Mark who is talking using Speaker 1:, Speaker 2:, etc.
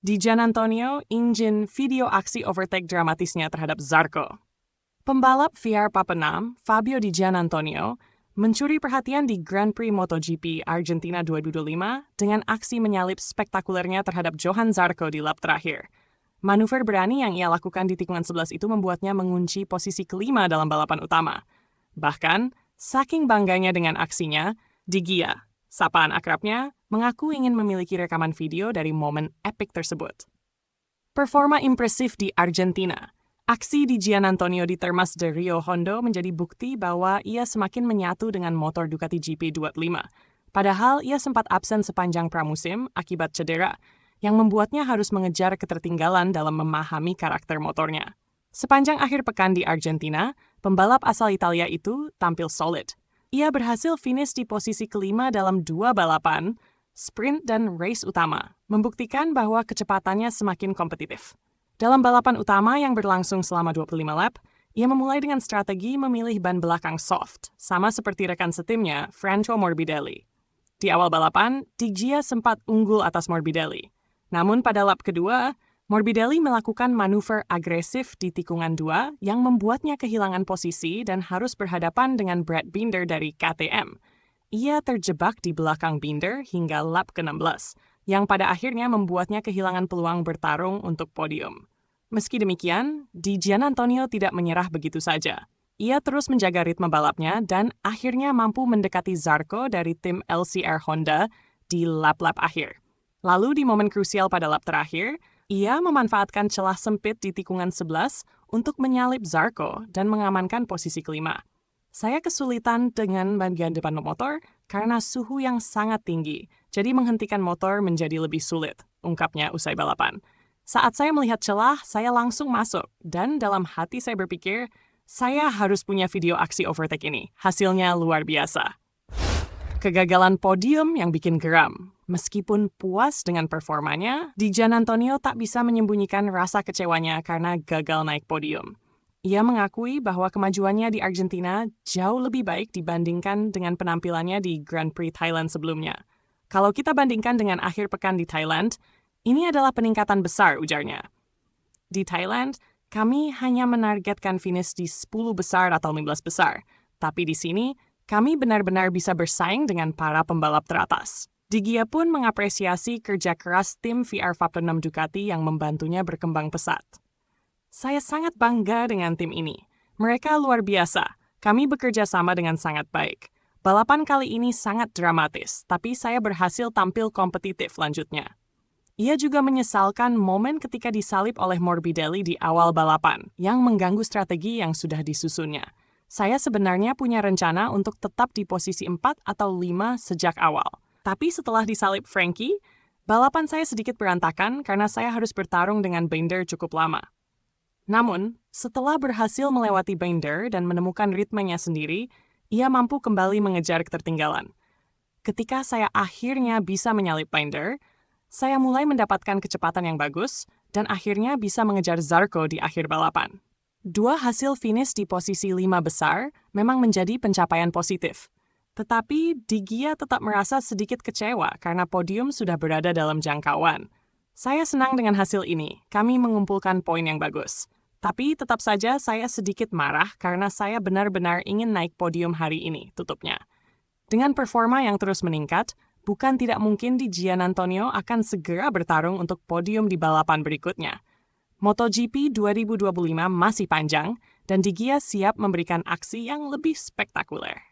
Speaker 1: Di Gian Antonio, engine video aksi overtake dramatisnya terhadap Zarco. Pembalap VR Papenam, Fabio Di Gian Antonio, mencuri perhatian di Grand Prix MotoGP Argentina 2025 dengan aksi menyalip spektakulernya terhadap Johan Zarco di lap terakhir. Manuver berani yang ia lakukan di tikungan 11 itu membuatnya mengunci posisi kelima dalam balapan utama. Bahkan, saking bangganya dengan aksinya, Di Gia, sapaan akrabnya, mengaku ingin memiliki rekaman video dari momen epik tersebut. Performa impresif di Argentina. Aksi di Gian Antonio di Termas de Rio Hondo menjadi bukti bahwa ia semakin menyatu dengan motor Ducati GP25. Padahal ia sempat absen sepanjang pramusim akibat cedera, yang membuatnya harus mengejar ketertinggalan dalam memahami karakter motornya. Sepanjang akhir pekan di Argentina, pembalap asal Italia itu tampil solid. Ia berhasil finish di posisi kelima dalam 2 balapan, sprint dan race utama, membuktikan bahwa kecepatannya semakin kompetitif. Dalam balapan utama yang berlangsung selama 25 lap, ia memulai dengan strategi memilih ban belakang soft, sama seperti rekan setimnya, Franco Morbidelli. Di awal balapan, Di Gia sempat unggul atas Morbidelli. Namun pada lap kedua, Morbidelli melakukan manuver agresif di tikungan 2 yang membuatnya kehilangan posisi dan harus berhadapan dengan Brad Binder dari KTM. Ia terjebak di belakang Binder hingga lap ke-16, yang pada akhirnya membuatnya kehilangan peluang bertarung untuk podium. Meski demikian, Di Gian Antonio tidak menyerah begitu saja. Ia terus menjaga ritme balapnya dan akhirnya mampu mendekati Zarco dari tim LCR Honda di lap-lap akhir. Lalu di momen krusial pada lap terakhir, ia memanfaatkan celah sempit di tikungan 11 untuk menyalip Zarco dan mengamankan posisi kelima. Saya kesulitan dengan bagian depan motor karena suhu yang sangat tinggi, jadi menghentikan motor menjadi lebih sulit, ungkapnya usai balapan. Saat saya melihat celah, saya langsung masuk, dan dalam hati saya berpikir, saya harus punya video aksi overtake ini. Hasilnya luar biasa. Kegagalan podium yang bikin geram. Meskipun puas dengan performanya, Di Gian Antonio tak bisa menyembunyikan rasa kecewanya karena gagal naik podium. Ia mengakui bahwa kemajuannya di Argentina jauh lebih baik dibandingkan dengan penampilannya di Grand Prix Thailand sebelumnya. Kalau kita bandingkan dengan akhir pekan di Thailand, ini adalah peningkatan besar, ujarnya. Di Thailand, kami hanya menargetkan finish di 10 besar atau 15 besar. Tapi di sini, kami benar-benar bisa bersaing dengan para pembalap teratas. Di Gia pun mengapresiasi kerja keras tim VR Papenam Ducati yang membantunya berkembang pesat. Saya sangat bangga dengan tim ini. Mereka luar biasa. Kami bekerja sama dengan sangat baik. Balapan kali ini sangat dramatis, tapi saya berhasil tampil kompetitif lanjutnya. Ia juga menyesalkan momen ketika disalip oleh Morbidelli di awal balapan, yang mengganggu strategi yang sudah disusunnya. Saya sebenarnya punya rencana untuk tetap di posisi 4 atau 5 sejak awal. Tapi setelah disalip Frankie, balapan saya sedikit berantakan karena saya harus bertarung dengan Binder cukup lama. Namun, setelah berhasil melewati Binder dan menemukan ritmenya sendiri, ia mampu kembali mengejar ketertinggalan. Ketika saya akhirnya bisa menyalip Binder, saya mulai mendapatkan kecepatan yang bagus dan akhirnya bisa mengejar Zarco di akhir balapan. 2 hasil finish di posisi 5 besar memang menjadi pencapaian positif. Tetapi Di Gia tetap merasa sedikit kecewa karena podium sudah berada dalam jangkauan. Saya senang dengan hasil ini, kami mengumpulkan poin yang bagus. Tapi tetap saja saya sedikit marah karena saya benar-benar ingin naik podium hari ini, tutupnya. Dengan performa yang terus meningkat, bukan tidak mungkin Di Gian Antonio akan segera bertarung untuk podium di balapan berikutnya. MotoGP 2025 masih panjang, dan Di Gia siap memberikan aksi yang lebih spektakuler.